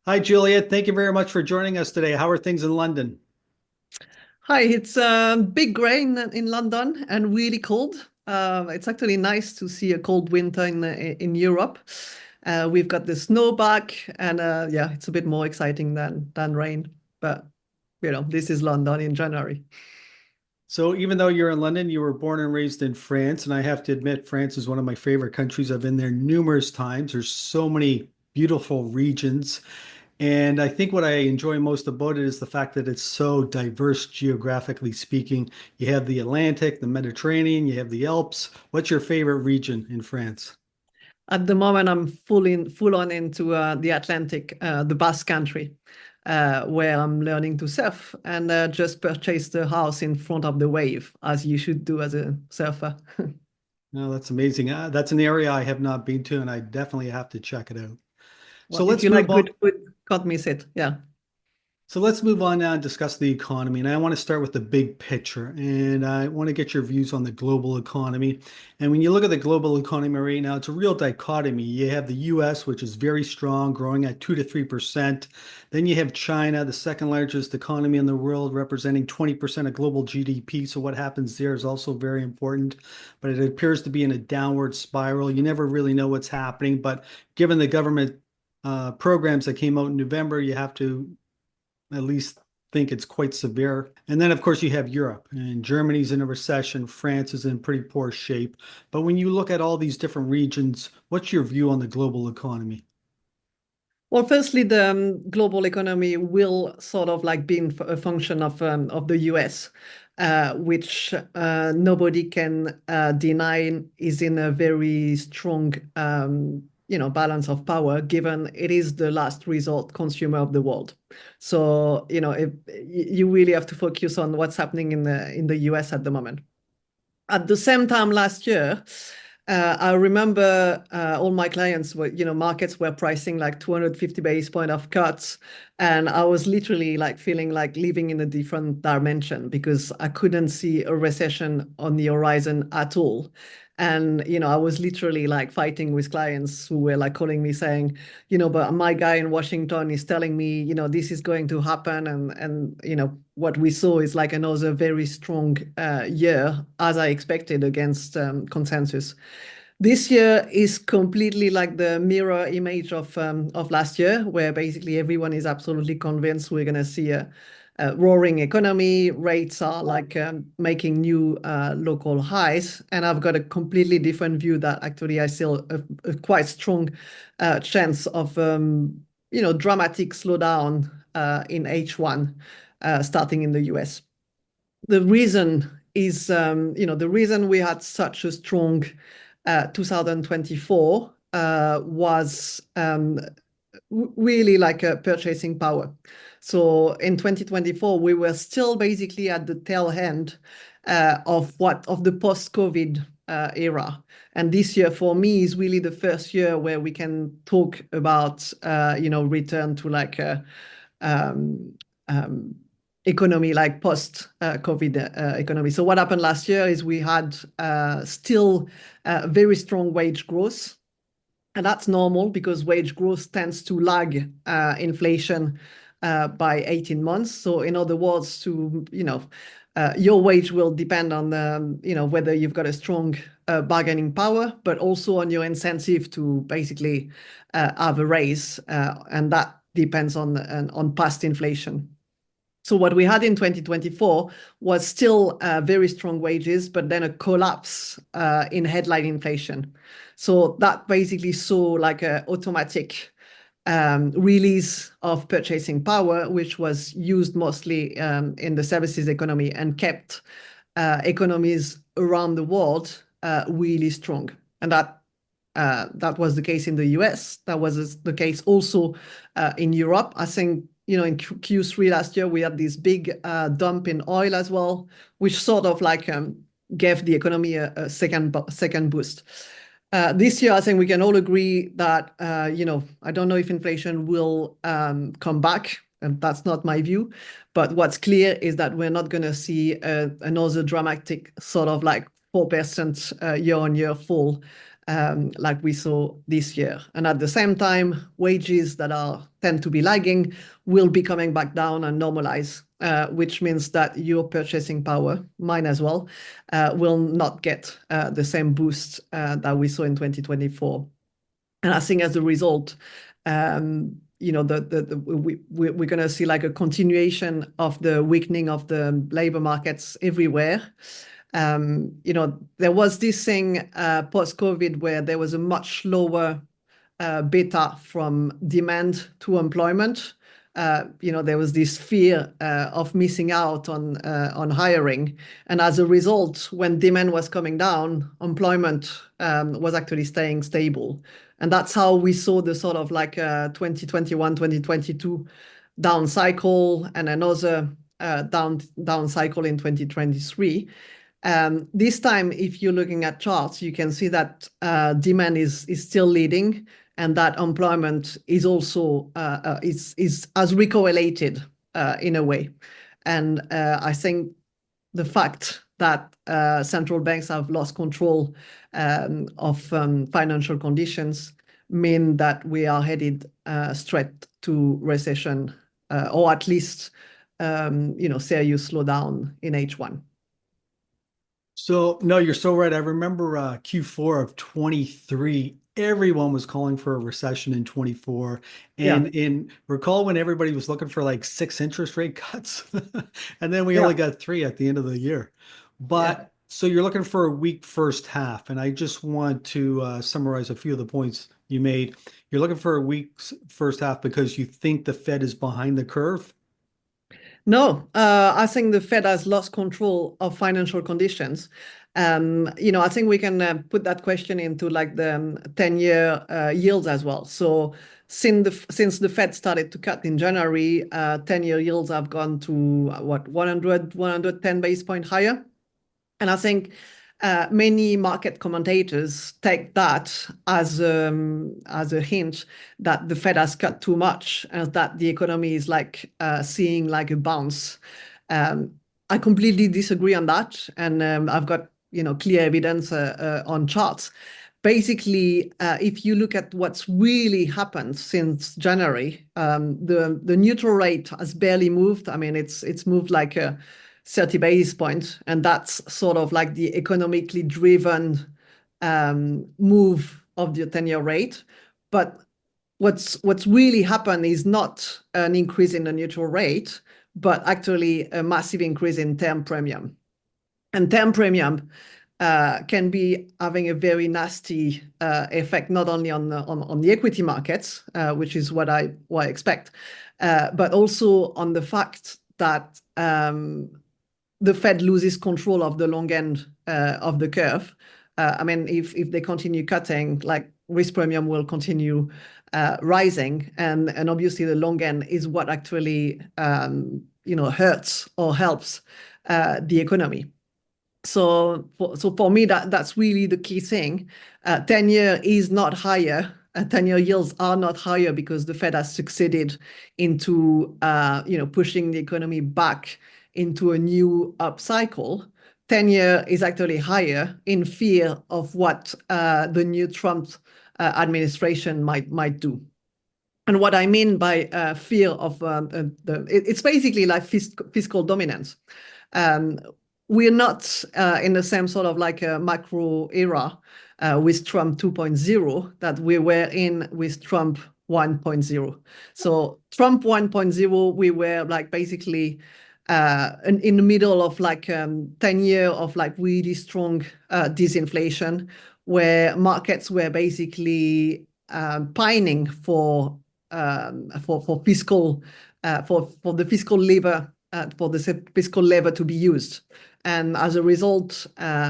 Hi, Juliette. Thank you very much for joining us today. How are things in London? Hi, it's big rain in London and really cold. It's actually nice to see a cold winter in Europe. We've got the snow back, and yeah, it's a bit more exciting than rain. But this is London in January. So, even though you're in London, you were born and raised in France, and I have to admit, France is one of my favorite countries. I've been there numerous times. There's so many beautiful regions, and I think what I enjoy most about it is the fact that it's so diverse geographically speaking. You have the Atlantic, the Mediterranean, you have the Alps. What's your favorite region in France? At the moment, I'm full on into the Atlantic, the Basque Country, where I'm learning to surf and just purchased a house in front of the wave, as you should do as a surfer. No, that's amazing. That's an area I have not been to, and I definitely have to check it out. Well, So if let's you like move on. good food, can't miss it. Yeah. So let's move on now and discuss the economy. And I want to start with the big picture. And I want to get your views on the global economy. And when you look at the global economy right now, it's a real dichotomy. You have the US, which is very strong, growing at 2 to 3%. Then you have China, the second largest economy in the world, representing 20% of global GDP. So what happens there is also very important. But it appears to be in a downward spiral. You never really know what's happening. But given the government programs that came out in November, you have to at least think it's quite severe. And then, of course, you have Europe, and Germany's in a recession. France is in pretty poor shape. But when you look at all these different regions, what's your view on the global economy? Well, firstly, the global economy will sort of like be a function of the US, which nobody can deny is in a very strong balance of power, given it is the last resort consumer of the world. So, if you really have to focus on what's happening in the US at the moment. At the same time last year, I remember all my clients were, markets were pricing like 250 basis point of cuts. And I was literally like feeling like living in a different dimension because I couldn't see a recession on the horizon at all. And, I was literally like fighting with clients who were like calling me saying, but my guy in Washington is telling me, this is going to happen. And what we saw is like another very strong year, as I expected, against consensus. This year is completely like the mirror image of last year, where basically everyone is absolutely convinced we're going to see a roaring economy. Rates are like making new local highs, and I've got a completely different view that actually I see a quite strong chance of dramatic slowdown in H1 starting in the US. The reason is, the reason we had such a strong 2024 was really like a purchasing power. So in 2024, we were still basically at the tail end of the post-COVID era. And this year for me is really the first year where we can talk about, return to like a um, um, economy like post-COVID economy. So what happened last year is we had still very strong wage growth. And that's normal because wage growth tends to lag inflation by 18 months. So in other words, your wage will depend on whether you've got a strong bargaining power, but also on your incentive to basically have a raise, and that depends on past inflation. So what we had in 2024 was still very strong wages, but then a collapse in headline inflation. So that basically saw like an automatic release of purchasing power, which was used mostly in the services economy and kept economies around the world really strong. And that was the case in the US. That was the case also in Europe. I think, in Q3 last year, we had this big dump in oil as well, which sort of like gave the economy a second boost. This year, I think we can all agree that, I don't know if inflation will come back, and that's not my view. But what's clear is that we're not going to see another dramatic sort of like 4% year-on-year fall like we saw this year. And at the same time, wages that tend to be lagging will be coming back down and normalize, which means that your purchasing power, mine as well, will not get the same boost that we saw in 2024. And I think as a result, we're going to see like a continuation of the weakening of the labor markets everywhere. There was this thing post-COVID where there was a much lower beta from demand to employment. There was this fear of missing out on hiring. And as a result, when demand was coming down, employment was actually staying stable. And that's how we saw the sort of like 2021, 2022 down cycle and another down cycle in 2023. This time, if you're looking at charts, you can see that demand is still leading, and that employment is also is as recorrelated in a way. And I think the fact that central banks have lost control of financial conditions mean that we are headed straight to recession, or at least serious slowdown in H1. So, no, you're so right. I remember Q4 of 23, everyone was calling for a recession in 24. Yeah, And recall when everybody was looking for like 6 interest rate cuts, and then we only yeah, got three at the end of the year. yeah. But so you're looking for a weak first half. And I just want to summarize a few of the points you made. You're looking for a weak first half because you think the Fed is behind the curve. No, I think the Fed has lost control of financial conditions. I think we can put that question into like the 10-year yields as well. So since the Fed started to cut in January, 10-year yields have gone to 110 basis point higher. And I think many market commentators take that as a hint that the Fed has cut too much and that the economy is like seeing like a bounce. I completely disagree on that, and I've got clear evidence on charts. Basically, if you look at what's really happened since January, the neutral rate has barely moved. I mean, it's moved like 30 basis points, and that's sort of like the economically driven move of the 10-year rate. But what's really happened is not an increase in the neutral rate, but actually a massive increase in term premium. And term premium can be having a very nasty effect, not only on the equity markets, which is what I expect, but also on the fact that the Fed loses control of the long end of the curve. I mean, if they continue cutting, like risk premium will continue rising, and obviously the long end is what actually hurts or helps the economy. So for me, that's really the key thing. 10-year is not higher. 10-year yields are not higher because the Fed has succeeded into pushing the economy back into a new up cycle. 10-year is actually higher in fear of what the new Trump administration might do. And what I mean by fear of it's basically like fiscal dominance. We're not in the same sort of like a macro era with Trump 2.0 that we were in with Trump 1.0. So Trump 1.0, we were like basically in the middle of like 10 years of like really strong disinflation, where markets were basically pining for fiscal for the fiscal lever for the fiscal lever to be used. And as a result,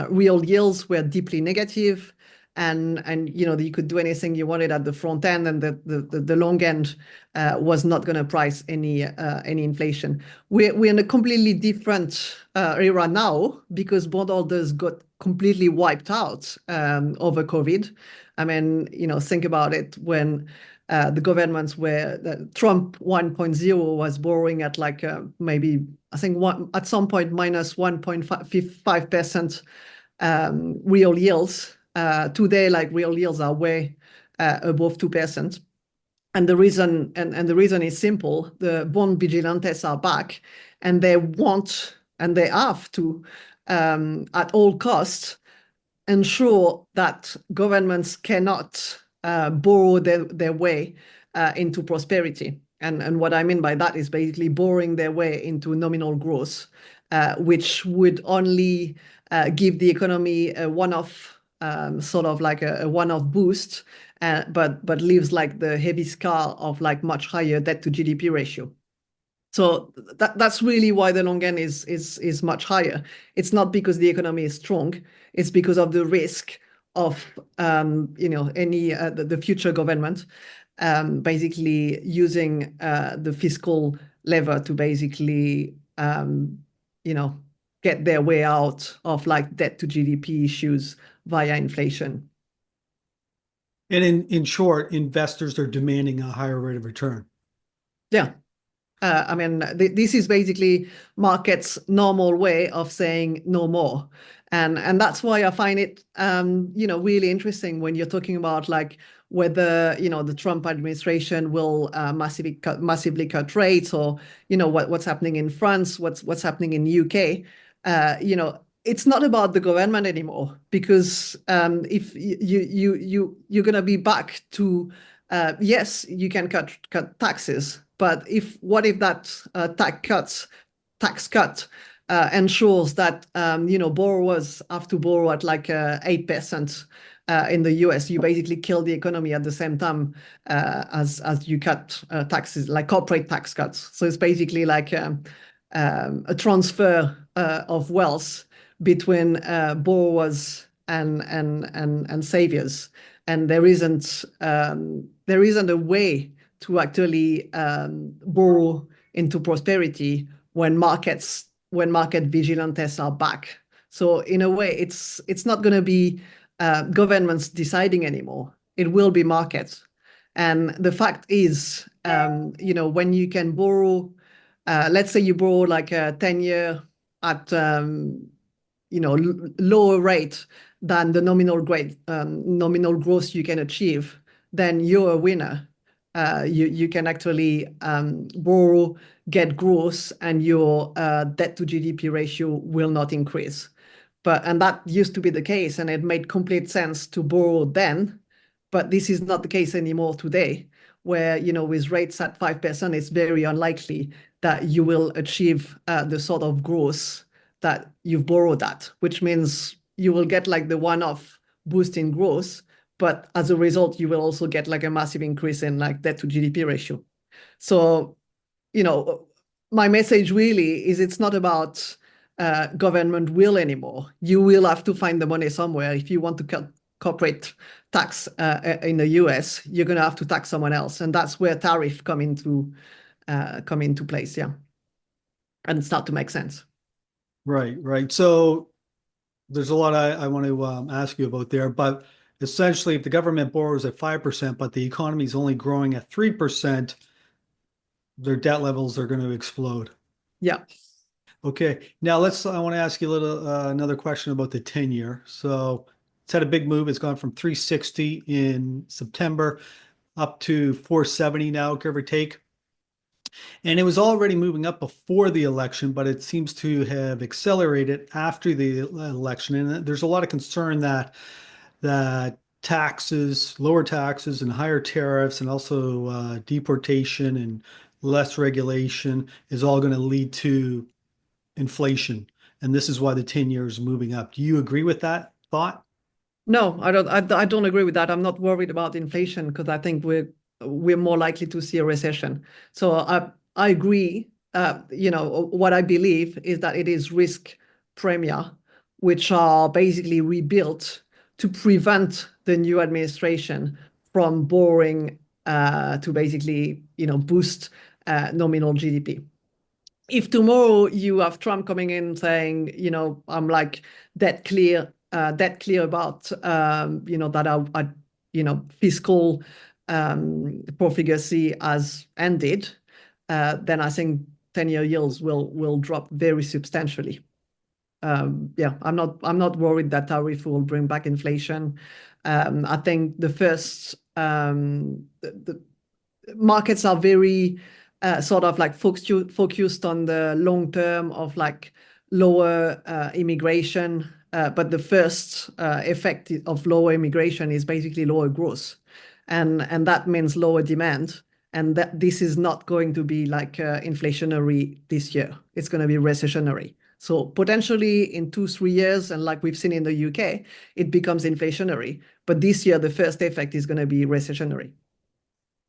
real yields were deeply negative, and you could do anything you wanted at the front end, and the long end was not going to price any inflation. We're in a completely different era now because bondholders got completely wiped out over COVID. I mean, think about it when the governments were Trump 1.0 was borrowing at like maybe I think at some point minus 1.5% real yields. Today, like real yields are way above 2%. And the reason is simple. The bond vigilantes are back, and they want and they have to, at all costs, ensure that governments cannot borrow their way into prosperity. And what I mean by that is basically borrowing their way into nominal growth, which would only give the economy a one-off, sort of like a one-off boost, but leaves like the heavy scar of like much higher debt to GDP ratio. So that's really why the long end is much higher. It's not because the economy is strong. It's because of the risk of any the future government basically using the fiscal lever to basically you know get their way out of like debt to GDP issues via inflation. And in short, investors are demanding a higher rate of return. Yeah. I mean, this is basically market's normal way of saying no more. And that's why I find it, really interesting when you're talking about like whether, the Trump administration will massively cut rates, or, what's happening in France, what's happening in UK. It's not about the government anymore, because if you're going to be back to, yes, you can cut taxes, but what if that tax cut ensures that borrowers have to borrow at like 8% in the US? You basically kill the economy at the same time as you cut taxes, like corporate tax cuts. So it's basically like a transfer of wealth between borrowers and saviors, and there isn't a way to actually borrow into prosperity when market vigilantes are back. So in a way, it's not going to be governments deciding anymore. It will be markets. And the fact is, when you can borrow, let's say you borrow like a 10-year at lower rate than the nominal growth you can achieve, then you're a winner. You can actually borrow, get growth, and your debt to GDP ratio will not increase. And that used to be the case, and it made complete sense to borrow then. But this is not the case anymore today, where with rates at 5%, it's very unlikely that you will achieve the sort of growth that you've borrowed at, which means you will get like the one-off boost in growth, but as a result, you will also get like a massive increase in like debt to GDP ratio. So, my message really is it's not about government will anymore. You will have to find the money somewhere. If you want to cut corporate tax in the US, you're going to have to tax someone else, and that's where tariffs come into place, yeah, and start to make sense. Right, right. So there's a lot I want to ask you about there, but essentially, if the government borrows at 5%, but the economy is only growing at 3%, their debt levels are going to explode. Yeah. Okay, now I want to ask you a little another question about the 10-year. So it's had a big move. It's gone from 360 in September up to 470 now, give or take. And it was already moving up before the election, but it seems to have accelerated after the election. And there's a lot of concern that taxes, lower taxes, and higher tariffs, and also deportation and less regulation is all going to lead to inflation. And this is why the 10-year is moving up. Do you agree with that thought? No, I don't. I don't agree with that. I'm not worried about inflation because I think we're more likely to see a recession. So I agree. What I believe is that it is risk premia, which are basically rebuilt to prevent the new administration from borrowing to basically boost nominal GDP. If tomorrow you have Trump coming in saying, I'm like debt clear about, that fiscal profligacy has ended, then I think 10-year yields will drop very substantially. yeah, I'm not worried that tariff will bring back inflation. I think the markets are very sort of like focused on the long term of like lower immigration. But the first effect of lower immigration is basically lower growth. And that means lower demand. And that this is not going to be like inflationary this year. It's going to be recessionary. So potentially in 2, 3 years, and like we've seen in the UK, it becomes inflationary. But this year, the first effect is going to be recessionary.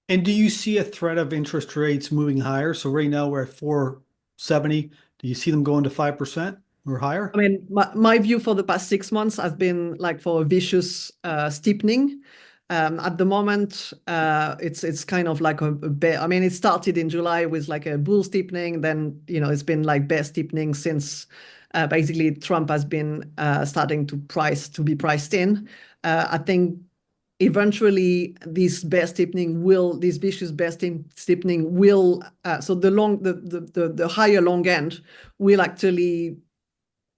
And do you see a threat of interest rates moving higher? So right now we're at 470. Do you see them going to 5% or higher? I mean, my view for the past 6 months has been like for a vicious steepening. At the moment, it's kind of like a bear. I mean, it started in July with like a bull steepening. Then, it's been like bear steepening since basically Trump has been starting to be priced in. I think eventually this vicious steepening will, so the higher long end will actually,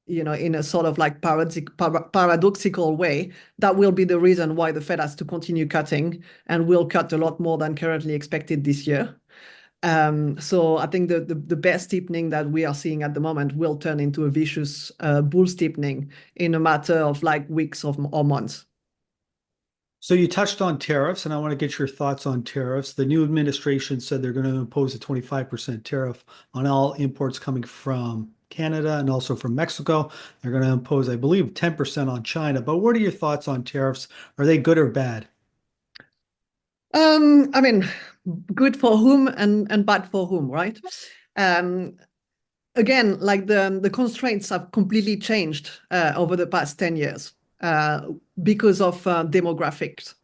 in a sort of like paradoxical way, that will be the reason why the Fed has to continue cutting and will cut a lot more than currently expected this year. So I think the bear steepening that we are seeing at the moment will turn into a vicious bull steepening in a matter of like weeks or months. So you touched on tariffs, and I want to get your thoughts on tariffs. The new administration said they're going to impose a 25% tariff on all imports coming from Canada and also from Mexico. They're going to impose, I believe, 10% on China. But what are your thoughts on tariffs? Are they good or bad? I mean, good for whom and bad for whom, right? Um, Again, like the constraints have completely changed over the past 10 years because of demographics.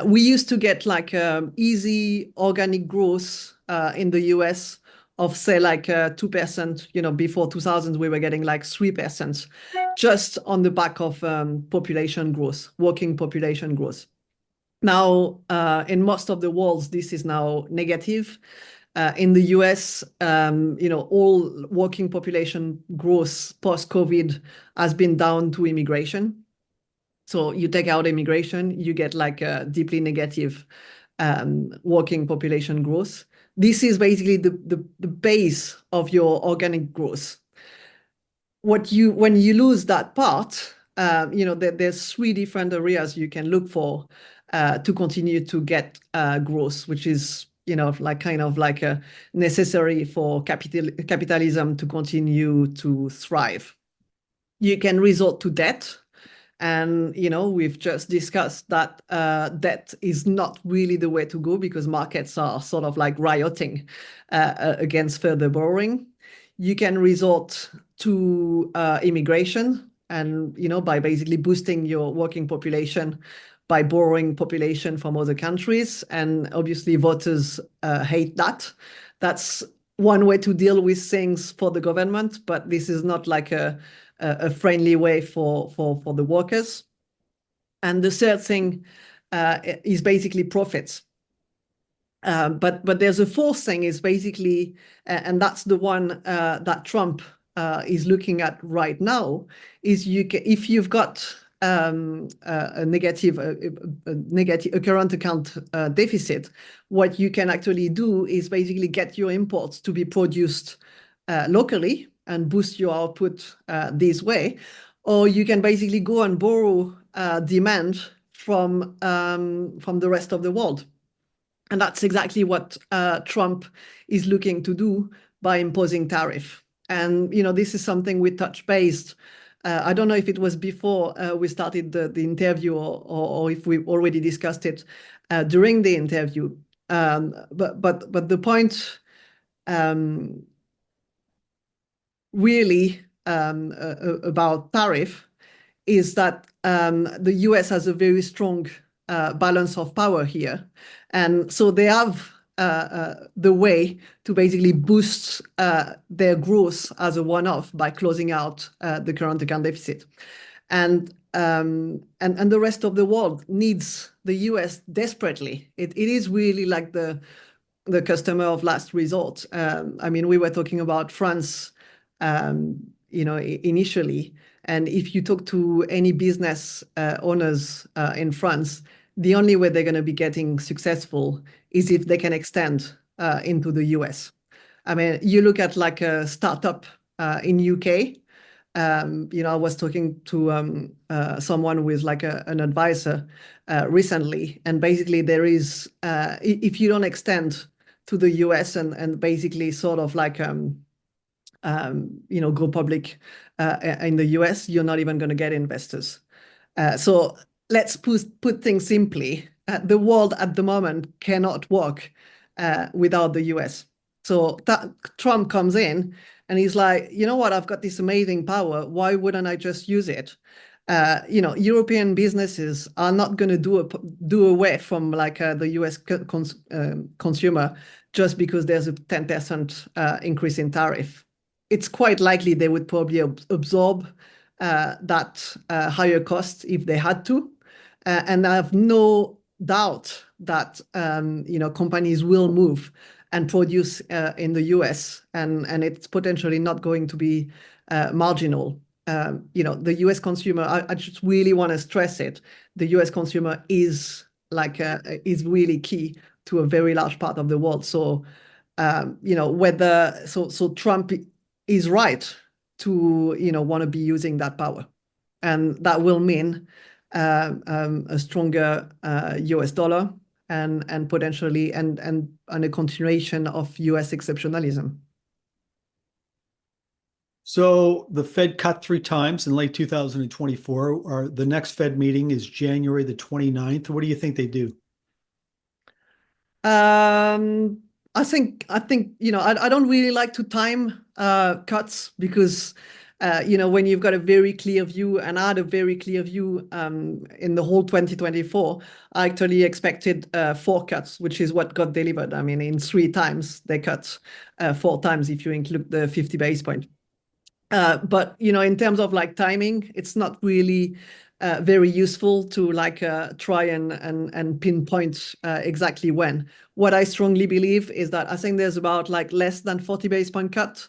We used to get like easy organic growth in the US of say like 2%, before 2000 we were getting like 3% just on the back of population growth, working population growth. Now, in most of the world, this is now negative. In the US, all working population growth post-COVID has been down to immigration. So you take out immigration, you get like a deeply negative working population growth. This is basically the base of your organic growth. When you lose that part, there's 3 different areas you can look for to continue to get growth, which is like kind of like a necessary for capitalism to continue to thrive. You can resort to debt. And we've just discussed that debt is not really the way to go because markets are sort of like rioting against further borrowing. You can resort to immigration, and by basically boosting your working population by borrowing population from other countries. And obviously, voters hate that. That's one way to deal with things for the government, but this is not like a friendly way for the workers. And the third thing is basically profits. But there's a fourth thing is basically, and that's the one that Trump is looking at right now, is if you've got a negative current account deficit, what you can actually do is basically get your imports to be produced locally and boost your output this way, or you can basically go and borrow demand from the rest of the world. And that's exactly what Trump is looking to do by imposing tariff. And this is something we touched base. I don't know if it was before we started the interview or if we already discussed it during the interview. But the point really about tariff is that the US has a very strong balance of power here. And so they have the way to basically boost their growth as a one-off by closing out the current account deficit. And the rest of the world needs the US desperately. It is really like the customer of last resort. I mean, we were talking about France, initially. And if you talk to any business owners in France, the only way they're going to be getting successful is if they can extend into the US. I mean, you look at like a startup in UK. I was talking to someone with like an advisor recently, and basically there is, if you don't extend to the US and basically sort of like go public in the US, you're not even going to get investors. So let's put things simply. The world at the moment cannot work without the US. So Trump comes in and he's like, you know what? I've got this amazing power. Why wouldn't I just use it? European businesses are not going to do away from like the US consumer just because there's a 10% increase in tariff. It's quite likely they would probably absorb that higher cost if they had to. And I have no doubt that companies will move and produce in the US, and it's potentially not going to be marginal. The US consumer, I just really want to stress it. The US consumer is is really key to a very large part of the world. So, so Trump is right to want to be using that power, and that will mean a stronger US dollar and potentially and a continuation of US exceptionalism. So the Fed cut 3 times in late 2024. The next Fed meeting is January the 29th. What do you think they do? I think I don't really like to time cuts because when you've got a very clear view, and I had a very clear view in the whole 2024, I actually expected 4 cuts, which is what got delivered. I mean, in 3 times they cut 4 times if you include the 50 basis point. But in terms of like timing, it's not really very useful to try and pinpoint exactly when. What I strongly believe is that I think there's about like less than 40 basis point cut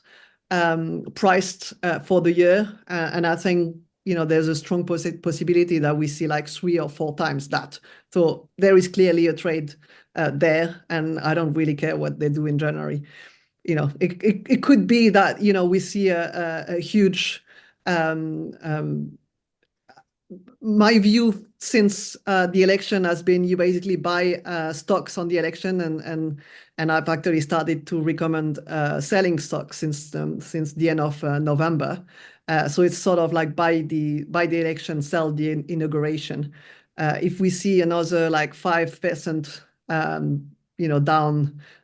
priced for the year, and I think there's a strong possibility that we see like 3 or 4 times that. So there is clearly a trade there, and I don't really care what they do in January. It could be that we see a huge my view since the election has been you basically buy stocks on the election, and I've actually started to recommend selling stocks since the end of November. So it's sort of like buy the election, sell the inauguration. If we see another like 5%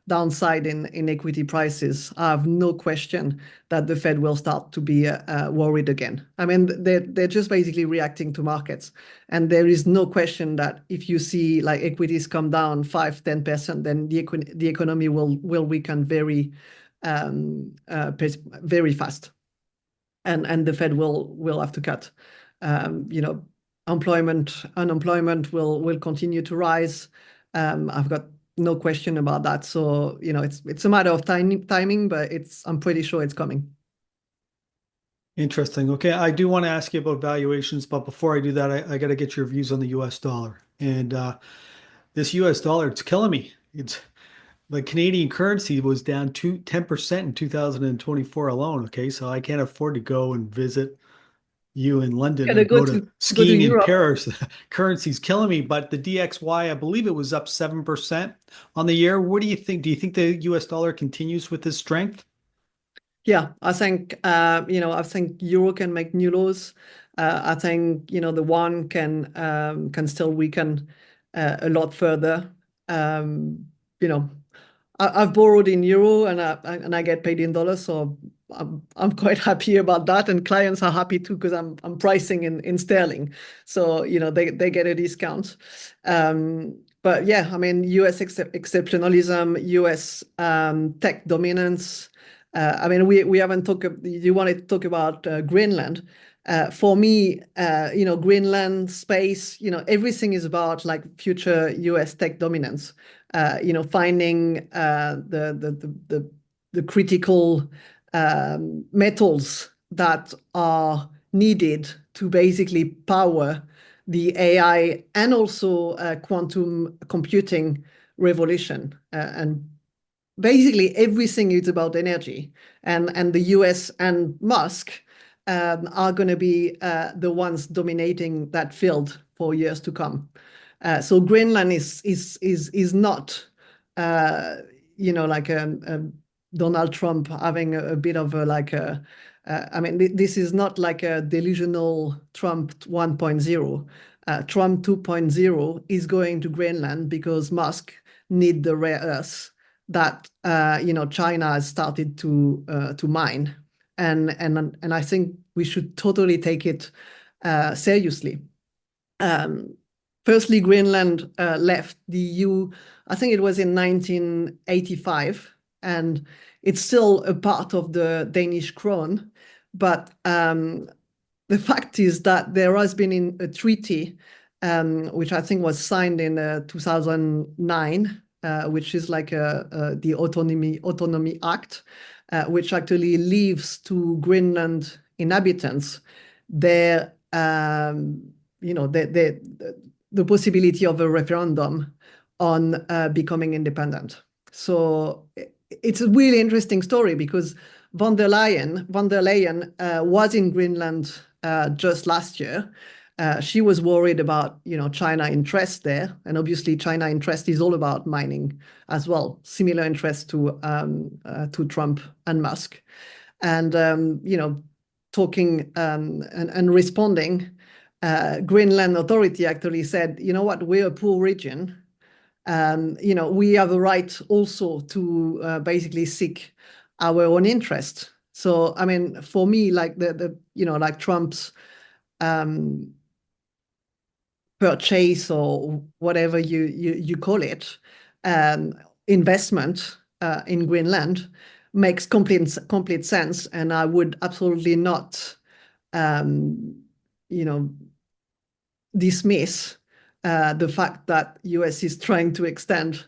downside in equity prices, I have no question that the Fed will start to be worried again. I mean, they're just basically reacting to markets, and there is no question that if you see like equities come down 5-10%, then the economy will weaken very very fast, and the Fed will have to cut. Unemployment will continue to rise. I've got no question about that. So, it's a matter of timing, but I'm pretty sure it's coming. Interesting. Okay, I do want to ask you about valuations, but before I do that, I got to get your views on the US dollar. And this US dollar, it's killing me. It's the Canadian currency was down 10% in 2024 alone. Okay, so I can't afford to go and visit you in London Gotta or go to go to skiing in Europe. Paris. Currency's killing me, but the DXY, I believe it was up 7% on the year. What do you think? Do you think the US dollar continues with this strength? Yeah, I think I think euro can make new lows. I think the one can still weaken a lot further. You know, I've borrowed in euro and I get paid in dollars, so I'm quite happy about that, and clients are happy too because I'm pricing in sterling, so they get a discount. But yeah, I mean, US exceptionalism, US tech dominance. I mean, we haven't talked. You wanted to talk about Greenland. For me, Greenland, space, everything is about like future US tech dominance. Finding the critical metals that are needed to basically power the AI and also quantum computing revolution. And basically everything is about energy. And the US and Musk are going to be the ones dominating that field for years to come. So Greenland is not, uh, like a Donald Trump having a bit of a like a. I mean, this is not like a delusional Trump 1.0. Trump 2.0 is going to Greenland because Musk need the rare earths that China has started to mine, and I think we should totally take it seriously. Um, Firstly, Greenland left the EU, I think it was in 1985, and it's still a part of the Danish krone. But the fact is that there has been a treaty, which I think was signed in 2009, which is like the Autonomy Act, which actually leaves to Greenland inhabitants their the possibility of a referendum on becoming independent. So it's a really interesting story because von der Leyen was in Greenland just last year. She was worried about China interest there, and obviously China interest is all about mining as well, similar interest to Trump and Musk, and talking and responding. Greenland Authority actually said, you know what, we're a poor region. We have a right also to basically seek our own interest. So, I mean, for me, like like Trump's purchase or whatever you call it, investment in Greenland makes complete sense, and I would absolutely not, you know, dismiss the fact that US is trying to extend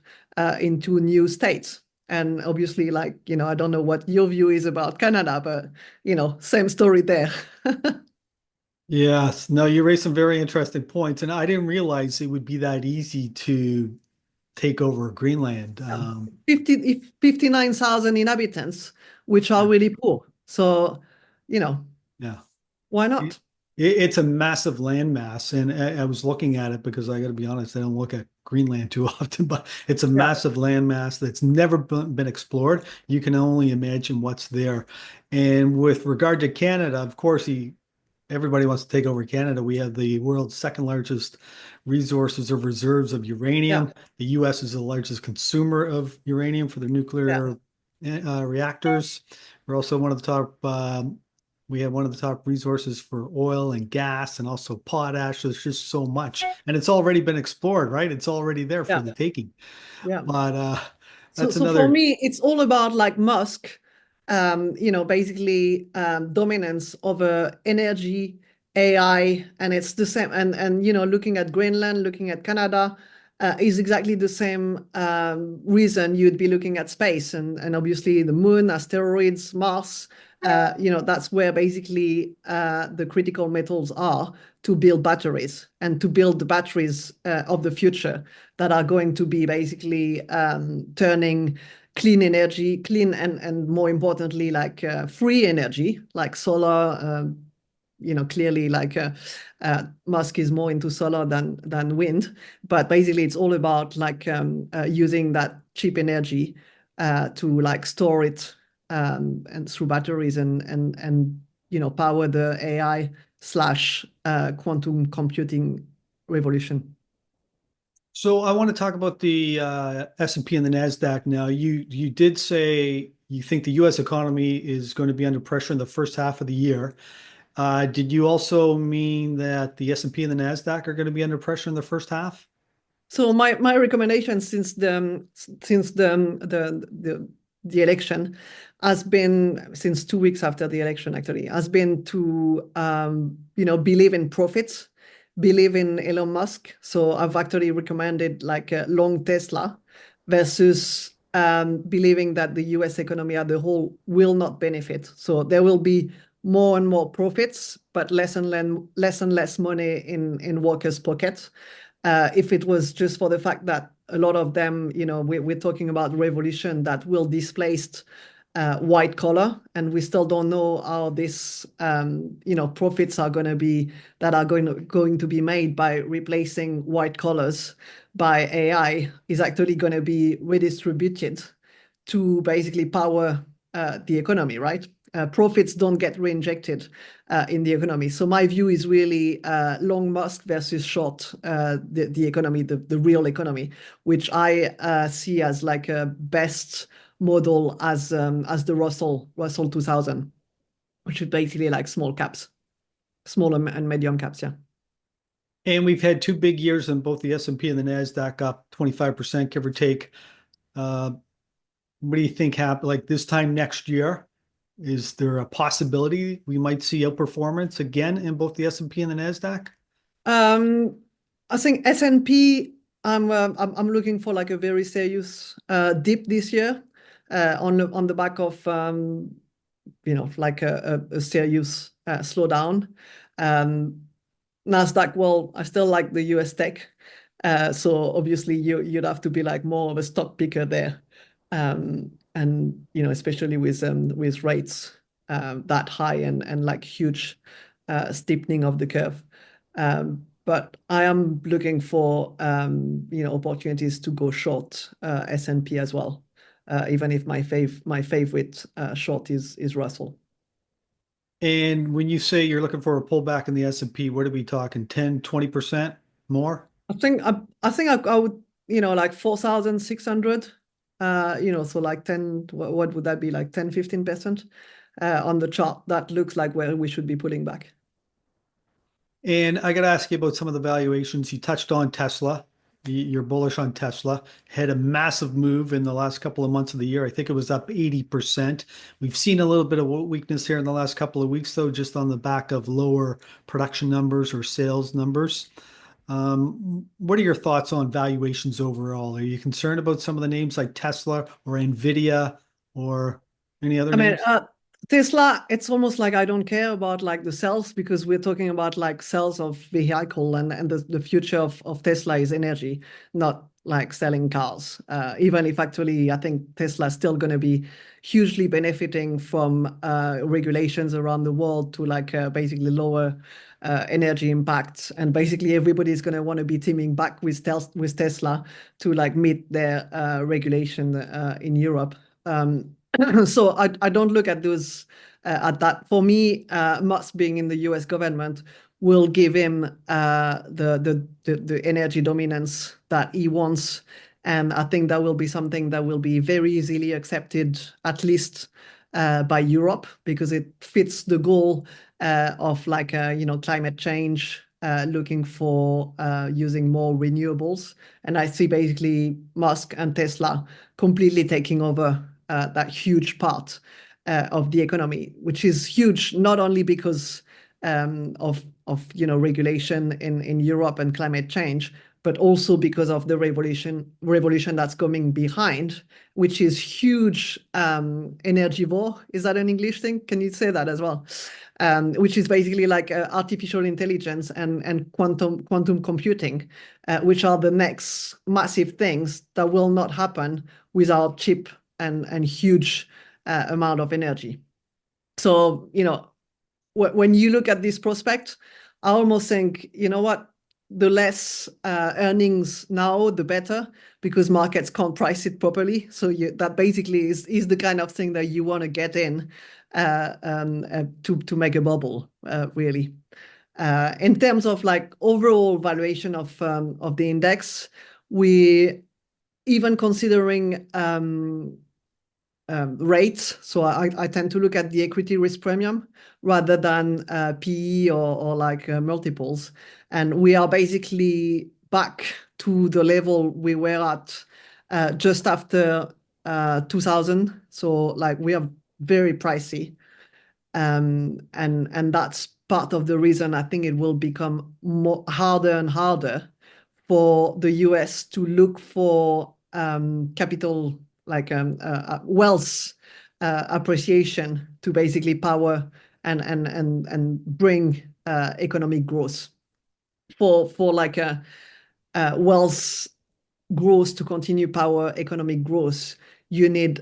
into new states. And obviously, like, I don't know what your view is about Canada, but, same story there. Yes, no, you raised some very interesting points, and I didn't realize it would be that easy to take over Greenland. 59,000 inhabitants, which are Yeah, really poor. So, you know, yeah. why It, not? it's a massive landmass, and I was looking at it because I got to be honest, I don't look at Greenland too often, but it's a Yeah, massive landmass that's never been explored. You can only imagine what's there. And with regard to Canada, of course, everybody wants to take over Canada. We have the world's second largest resources of reserves of yeah, uranium. The US is the largest consumer of uranium for their yeah, nuclear reactors. We're also one of the top, we have one of the top resources for oil and gas and also potash. There's just so much. And it's already been explored, right? It's already there for yeah, the taking. yeah. But that's So for another. me, it's all about like Musk, basically dominance over energy, AI, and it's the same. And looking at Greenland, looking at Canada, is exactly the same reason you'd be looking at space and obviously the moon, asteroids, Mars. That's where basically the critical metals are to build batteries and to build the batteries of the future that are going to be basically turning clean energy, clean and more importantly, like free energy, like solar. Clearly, like Musk is more into solar than wind, but basically it's all about like using that cheap energy to like store it and through batteries and power the AI slash quantum computing revolution. So I want to talk about the S&P and the Nasdaq now. You did say you think the U.S. economy is going to be under pressure in the first half of the year. Did you also mean that the S&P and the Nasdaq are going to be under pressure in the first half? So my recommendation since the election has been since 2 weeks after the election actually has been to believe in profits, believe in Elon Musk. So I've actually recommended like a long Tesla versus believing that the U.S. economy as a whole will not benefit. So there will be more and more profits, but less and less money in workers' pockets. If it was just for the fact that a lot of them, we're talking about revolution that will displace white collar, and we still don't know how this, profits are going to be that are going to be made by replacing white collars by AI is actually going to be redistributed to basically power the economy, right? Profits don't get reinjected in the economy. So my view is really long Musk versus short the economy, the real economy, which I see as like a best model as the Russell 2000, which is basically like small caps, small and medium caps, yeah. And we've had two big years in both the S&P and the Nasdaq up 25%, give or take. Uh, what do you think happen like this time next year? Is there a possibility we might see outperformance again in both the S&P and the Nasdaq? Um, I think S&P, I'm looking for like a very serious dip this year on the back of like a serious slowdown. Um, Nasdaq, well, I still like the US tech. So obviously you'd have to be like more of a stock picker there. And especially with rates that high and like huge steepening of the curve. But I am looking for opportunities to go short S&P as well, even if my favorite short is Russell. And when you say you're looking for a pullback in the S&P, what are we talking? 10, 20% more? I would, like 4,600, so like 10, what would that be? Like 10, 15% on the chart. That looks like where we should be pulling back. And I got to ask you about some of the valuations. You touched on Tesla. You're bullish on Tesla. Had a massive move in the last couple of months of the year. I think it was up 80%. We've seen a little bit of weakness here in the last couple of weeks, though, just on the back of lower production numbers or sales numbers. What are your thoughts on valuations overall? Are you concerned about some of the names like Tesla or Nvidia or any other I mean, names? Tesla, it's almost like I don't care about like the sales because we're talking about like sales of vehicle and the future of Tesla is energy, not like selling cars. Even if actually I think Tesla is still going to be hugely benefiting from regulations around the world to like basically lower energy impacts. And basically everybody's going to want to be teaming back with Tesla to like meet their regulation in Europe. So I don't look at those at that. For me, Musk being in the US government will give him the energy dominance that he wants. And I think that will be something that will be very easily accepted, at least by Europe, because it fits the goal of like, climate change, looking for using more renewables. And I see basically Musk and Tesla completely taking over that huge part of the economy, which is huge not only because of regulation in Europe and climate change, but also because of the revolution that's coming behind, which is huge energy war. Is that an English thing? Can you say that as well? Which is basically like artificial intelligence and quantum computing, which are the next massive things that will not happen without cheap and huge amount of energy. So, when you look at this prospect, I almost think, you know what, the less earnings now, the better, because markets can't price it properly. So that basically is the kind of thing that you want to get in to make a bubble, really. In terms of like overall valuation of the index, we even considering rates. So I tend to look at the equity risk premium rather than PE or like multiples. And we are basically back to the level we were at just after 2000. So like we are very pricey. And that's part of the reason I think it will become harder and harder for the US to look for capital, like wealth appreciation to basically power and bring economic growth. For like a wealth growth to continue power economic growth, you need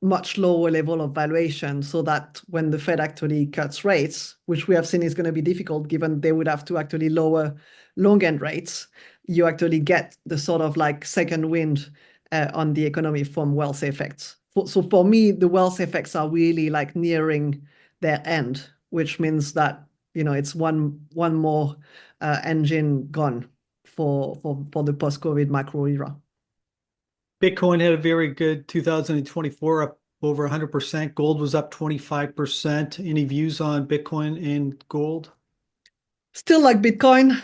much lower level of valuation, so that when the Fed actually cuts rates, which we have seen is going to be difficult given they would have to actually lower long end rates, you actually get the sort of like second wind on the economy from wealth effects. So for me, the wealth effects are really like nearing their end, which means that it's one more engine gone for the post-COVID macro era. Bitcoin had a very good 2024, up over 100%. Gold was up 25%. Any views on Bitcoin and gold? Still like Bitcoin,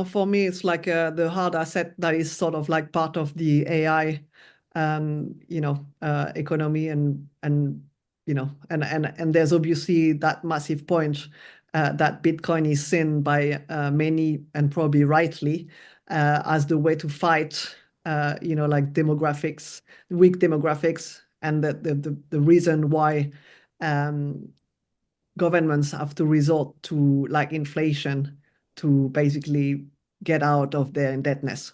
for me, it's like the hard asset that is sort of like part of the AI, economy, and there's obviously that massive point that Bitcoin is seen by many, and probably rightly, as the way to fight, like demographics, weak demographics, and the reason why governments have to resort to like inflation to basically get out of their indebtedness.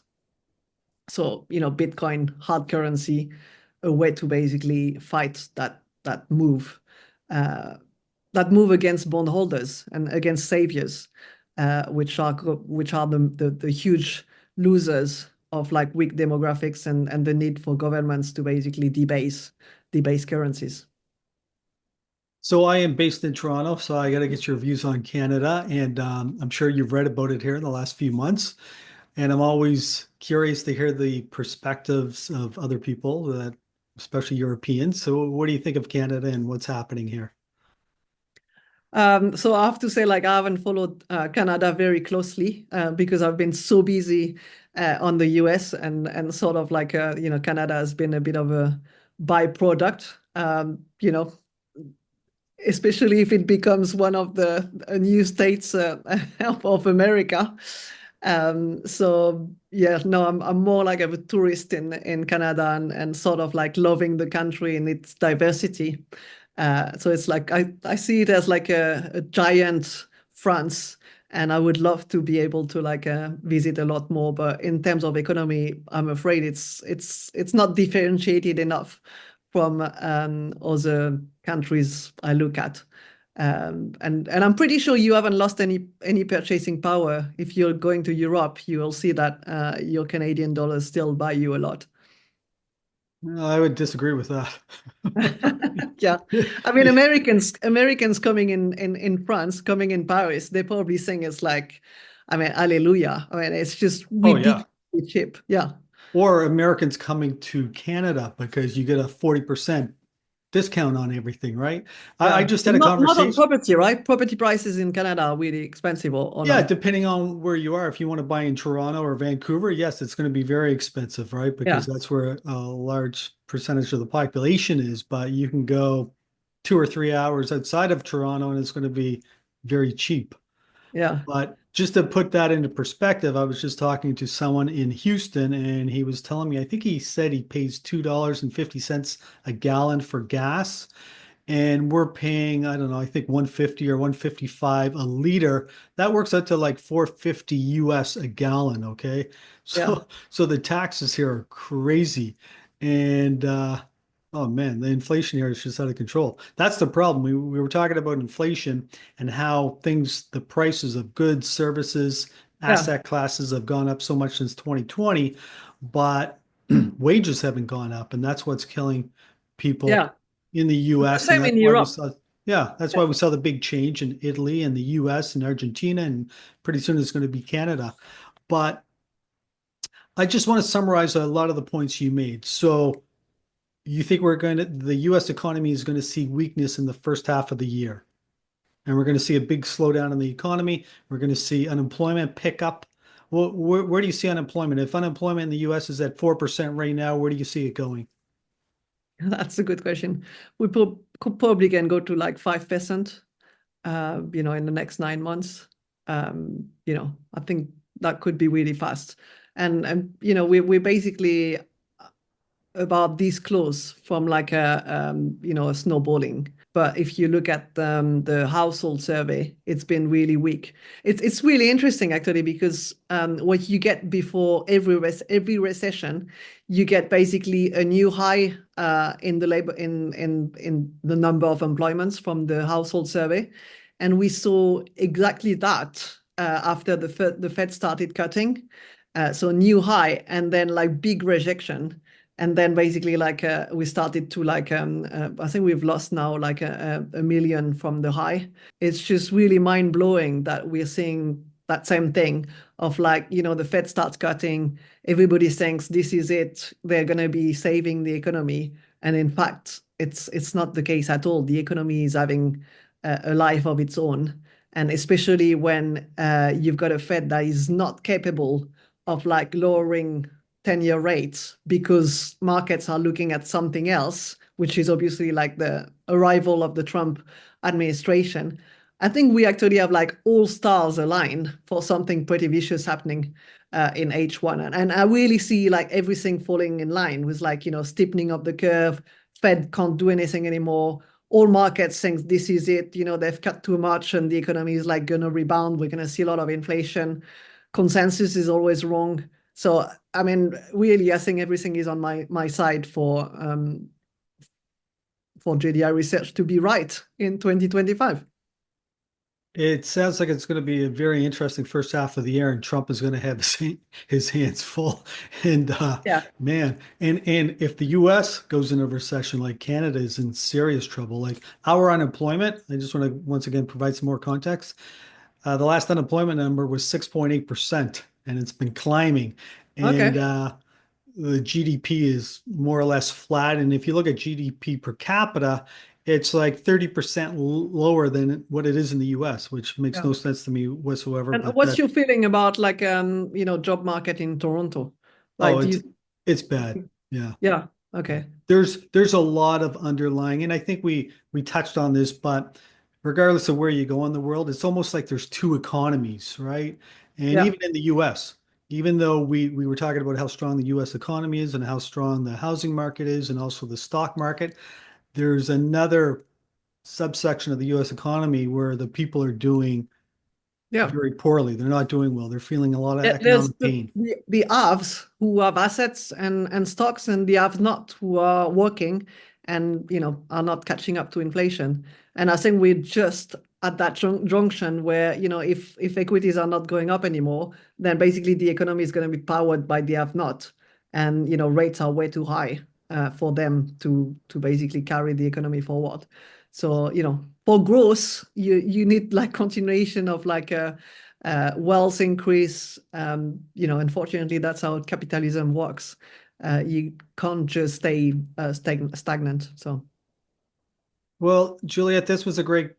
So, Bitcoin, hard currency, a way to basically fight that move, uh, against bondholders and against saviors, which are the huge losers of like weak demographics and the need for governments to basically debase currencies. So I am based in Toronto, so I got to get your views on Canada, and I'm sure you've read about it here in the last few months. And I'm always curious to hear the perspectives of other people, especially Europeans. So what do you think of Canada and what's happening here? So I have to say, like, I haven't followed Canada very closely because I've been so busy on the US, and sort of like Canada has been a bit of a byproduct. Especially if it becomes one of the new states of America. So yeah, no, I'm more like a tourist in Canada, and sort of like loving the country and its diversity. So it's like I see it as like a giant France, and I would love to be able to like visit a lot more. But in terms of economy, I'm afraid it's not differentiated enough from other countries I look at. And I'm pretty sure you haven't lost any purchasing power. If you're going to Europe, you will see that your Canadian dollars still buy you a lot. I would disagree with that. Yeah, I mean Americans coming in France, coming in Paris, they probably sing it's like, I mean, hallelujah. I mean, it's just Oh yeah. ridiculously cheap. Yeah, Or Americans coming to Canada because you get a 40% discount on everything, right? I yeah. just had And a not on conversation. property, right? Property prices in Canada are really expensive, or Yeah, not. depending on where you are. If you want to buy in Toronto or Vancouver, yes, it's going to be very expensive, right? Because Yeah, that's where a large percentage of the population is. But you can go 2 or 3 hours outside of Toronto and it's going to be very cheap. yeah, But just to put that into perspective, I was just talking to someone in Houston and he was telling me, I think he said he pays $2.50 a gallon for gas. And we're paying, I don't know, I think 150 or 155 a liter. That works out to like 450 US a gallon, okay? yeah, So the taxes here are crazy. And oh man, the inflation here is just out of control. That's the problem. We were talking about inflation and how the prices of goods, services, yeah, asset classes have gone up so much since 2020, but wages haven't gone up, and that's what's killing people yeah. in the The US. And same that's in why we Europe. saw, yeah, that's why we saw the big change in Italy and the US and Argentina, and pretty soon it's going to be Canada. But I just want to summarize a lot of the points you made. So you think the US economy is going to see weakness in the first half of the year, and we're going to see a big slowdown in the economy. We're going to see unemployment pick up. Well, where do you see unemployment? If unemployment in the US is at 4% right now, where do you see it going? That's a good question. We could probably can go to like 5%, in the next 9 months. I think that could be really fast. And we're basically about this close from like a snowballing. But if you look at the household survey, it's been really weak. It's really interesting actually because what you get before every recession, you get basically a new high in the labor in the number of employments from the household survey, and we saw exactly that after the Fed started cutting. So new high and then like big rejection. And then basically like we started to like I think we've lost now like a million from the high. It's just really mind blowing that we're seeing that same thing of like, you know, the Fed starts cutting, everybody thinks this is it, they're going to be saving the economy. And in fact, it's not the case at all. The economy is having a life of its own. And especially when you've got a Fed that is not capable of like lowering 10-year rates because markets are looking at something else, which is obviously like the arrival of the Trump administration. I think we actually have like all stars aligned for something pretty vicious happening in H1. And I really see like everything falling in line with like, you know, steepening of the curve. Fed can't do anything anymore. All markets think this is it. You know, they've cut too much and the economy is like going to rebound. We're going to see a lot of inflation. Consensus is always wrong. So, I mean, really, I think everything is on my side for JDI research to be right in 2025. It sounds like it's going to be a very interesting first half of the year, and Trump is going to have his hands full. And Yeah. man, and if the U.S. goes into recession, like Canada is in serious trouble. Like our unemployment, I just want to once again provide some more context. The last unemployment number was 6.8%, and it's been climbing. And Okay. the GDP is more or less flat. And if you look at GDP per capita, it's like 30% lower than what it is in the US, which makes Yeah. no sense to me whatsoever. And But what's that, your feeling about like you know, job market in Toronto? oh, Like, do you it's bad. Yeah. yeah, okay. There's a lot of underlying, and I think we touched on this, but regardless of where you go in the world, it's almost like there's two economies, right? And Yeah. even in the US, even though we were talking about how strong the US economy is and how strong the housing market is and also the stock market, there's another subsection of the US economy where the people are doing Yeah. very poorly. They're not doing well. They're feeling a lot of There's economic pain. the haves who have assets and stocks, and the have not who are working and you know are not catching up to inflation. And I think we're just at that junction where you know if equities are not going up anymore, then basically the economy is going to be powered by the have not, and you know rates are way too high for them to basically carry the economy forward. So you know for growth, you need like continuation of like a wealth increase. You know, unfortunately, that's how capitalism works. You can't just stay stagnant. So, Well, Juliette, this was a great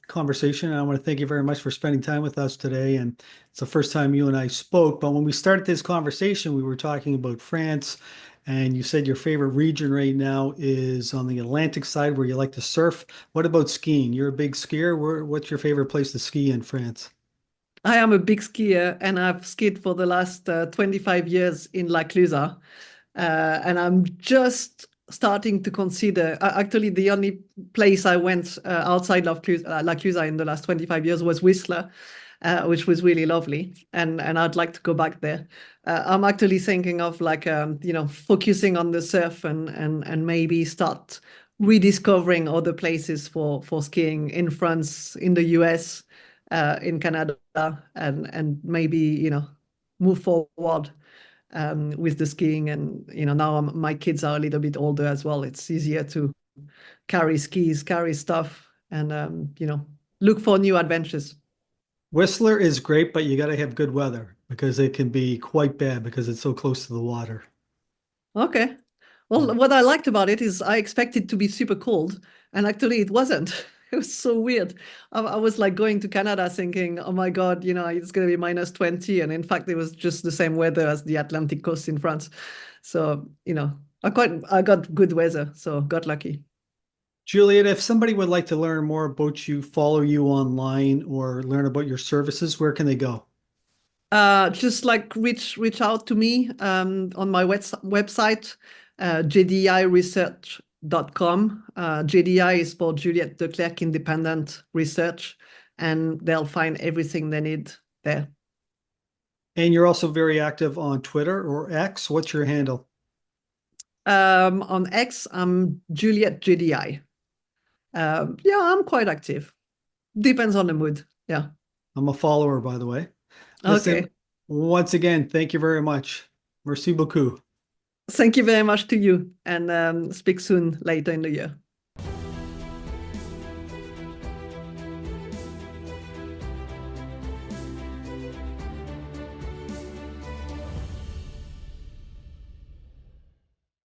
conversation, and I want to thank you very much for spending time with us today. And it's the first time you and I spoke, but when we started this conversation, we were talking about France, and you said your favorite region right now is on the Atlantic side where you like to surf. What about skiing? You're a big skier. What's your favorite place to ski in France? I am a big skier, and I've skied for the last 25 years in La Clusaz. And I'm just starting to consider. Actually, the only place I went outside of La Clusaz in the last 25 years was Whistler, which was really lovely, and I'd like to go back there. I'm actually thinking of like you know focusing on the surf and maybe start rediscovering other places for skiing in France, in the US, in Canada, and maybe you know move forward with the skiing. And you know now my kids are a little bit older as well. It's easier to carry skis, carry stuff, and you know look for new adventures. Whistler is great, but you got to have good weather because it can be quite bad because it's so close to the water. Okay. Yeah. Well, what I liked about it is I expected to be super cold, and actually it wasn't. It was so weird. I was like going to Canada thinking, oh my God, you know, it's going to be minus 20. And in fact, it was just the same weather as the Atlantic coast in France. So, you know, I got good weather, so got lucky. Juliet, if somebody would like to learn more about you, follow you online, or learn about your services, where can they go? Just like reach out to me on my website, jdiresearch.com. JDI.com. JDI is for Juliette Declercq Independent Research, and they'll find everything they need there. And you're also very active on Twitter or X. What's your handle? On X, I'm Juliette JDI. Yeah, I'm quite active. Depends on the mood. Yeah. I'm a follower, by the way. Listen, Okay. once again, thank you very much. Merci beaucoup. Thank you very much to you, and speak soon later in the year.